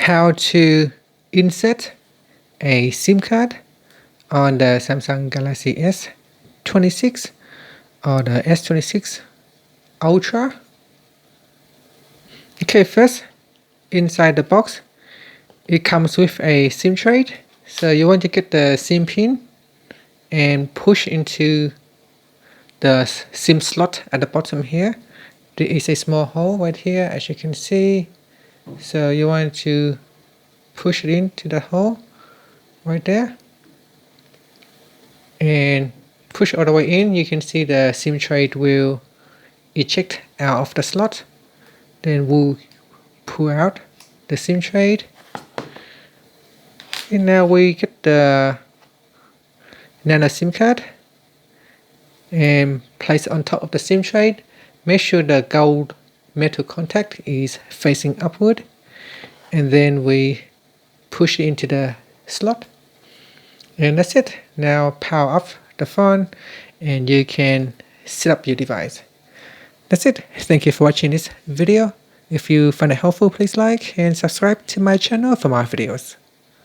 how to insert a SIM card on the Samsung Galaxy S26 or the S26 Ultra. Okay, first, inside the box, it comes with a SIM tray. So you want to get the SIM pin and push into the SIM slot at the bottom here. There is a small hole right here, as you can see. So you want to push it into the hole right there and push all the way in. You can see the SIM tray will eject out of the slot. Then we'll pull out the SIM tray. And now we get the nano SIM card and place it on top of the SIM tray. Make sure the gold metal contact is facing upward, and then we push it into the slot, and that's it. Now power off the phone and you can set up your device. That's it. Thank you for watching this video. If you find it helpful, please like and subscribe to my channel for more videos.